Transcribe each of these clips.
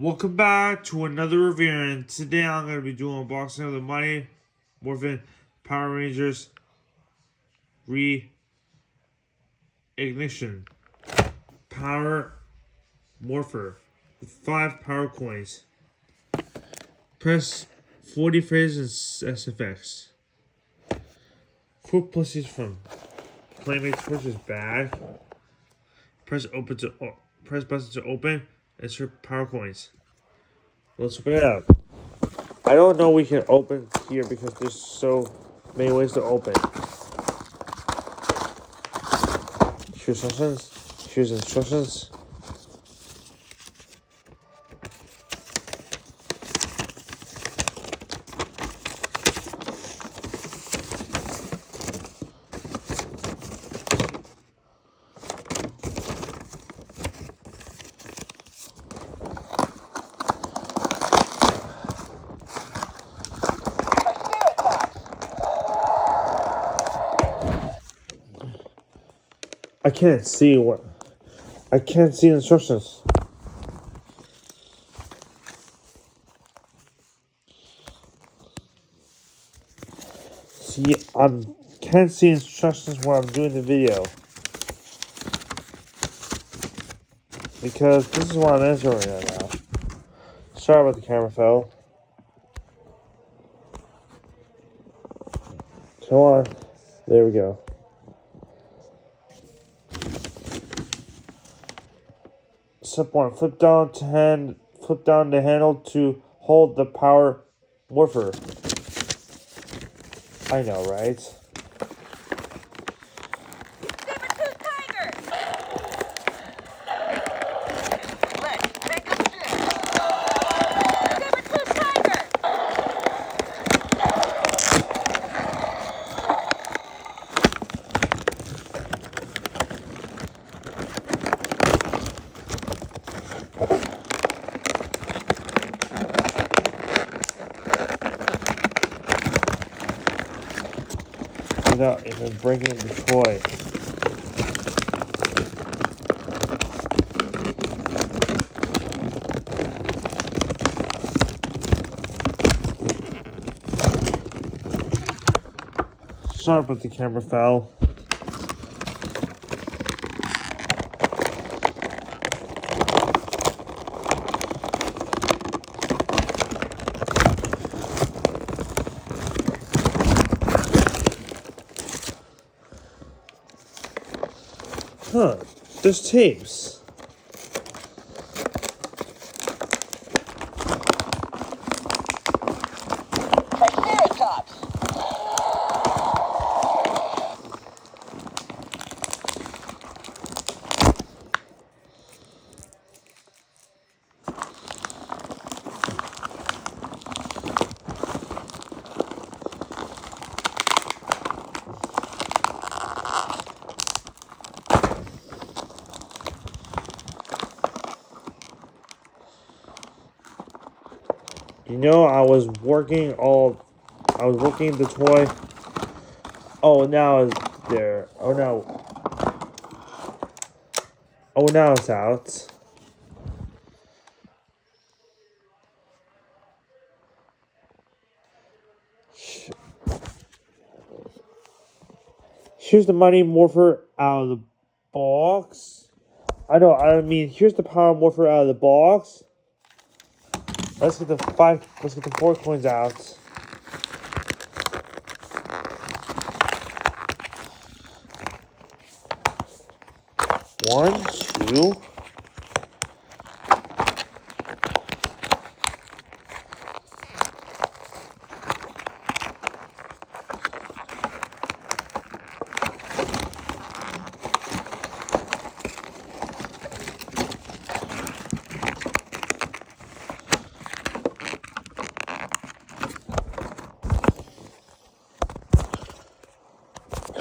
Welcome back to another review, and today I'm going to be doing unboxing of the Mighty Morphin Power Rangers Re-Ignition Power Morpher with 5 power coins. Press 40 frames and SFX. Quick plushies from Playmates versus bag. Press button to open. Insert power coins. Let's open it up. I don't know we can open here because there's so many ways to open. Here's instructions. Here's instructions. I can't see instructions. See, can't see instructions when I'm doing the video. Because this is what I'm answering right now. Sorry about the camera fell. Come on. There we go. Step 1. Flip down the handle to hold the power morpher. I know, right? Without even breaking the toy. Sorry about the camera fell. Huh, there's tapes. You know, I was working the toy. Oh, now it's there. Oh, now it's out. Here's the Mighty Morpher out of the box. Here's the Power Morpher out of the box. Let's get the 4 coins out. One, two.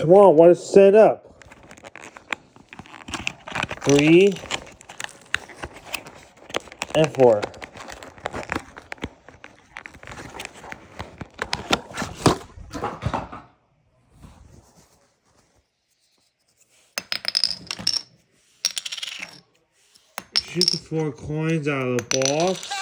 Come on, what is set up? 3 and 4. shoot the 4 coins out of the box.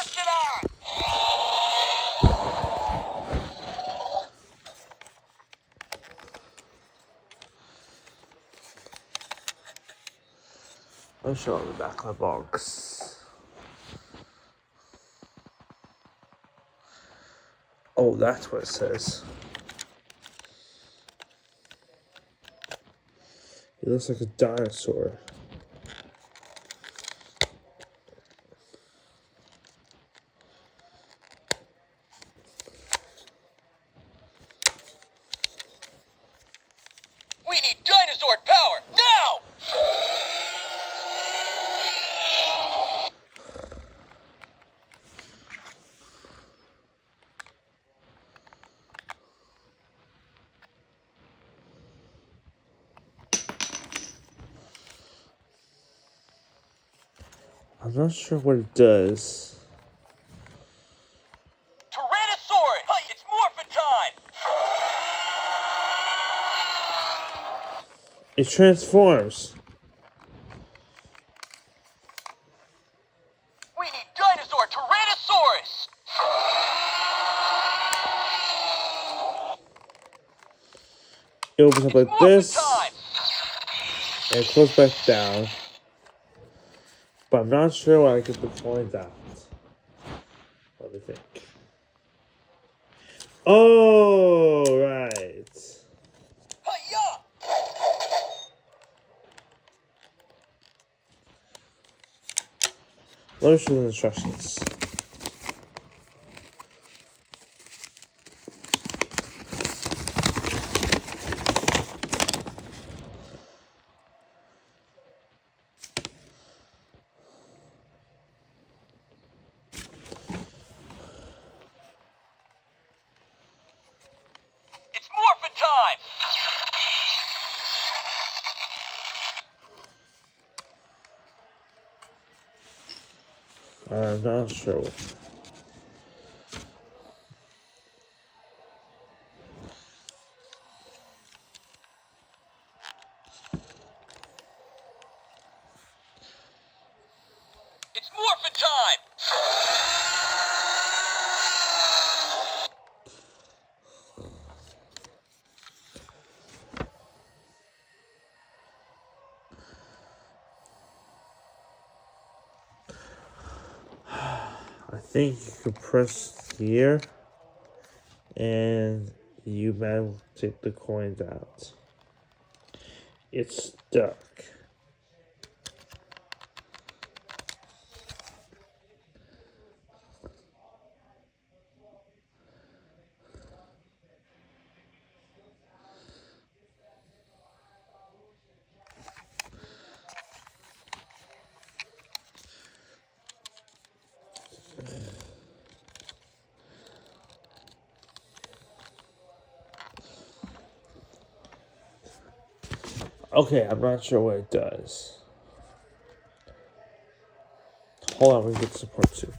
I'll show you the back of the box. Oh, that's what it says. It looks like a dinosaur. We need dinosaur power now! I'm not sure what it does. Tyrannosaurus! Hey, it's morphin time! It transforms. We need dinosaur Tyrannosaurus! It opens up like this. Time. And it closes back down. But I'm not sure why I get the coins out. What do you think? Oh, right. Hi-ya! Let me show you the instructions. It's morphin time! I'm not sure. It's morphin time! I think you could press here. And you might take the coins out. It's stuck. Okay, I'm not sure what it does. Hold on, we get support too.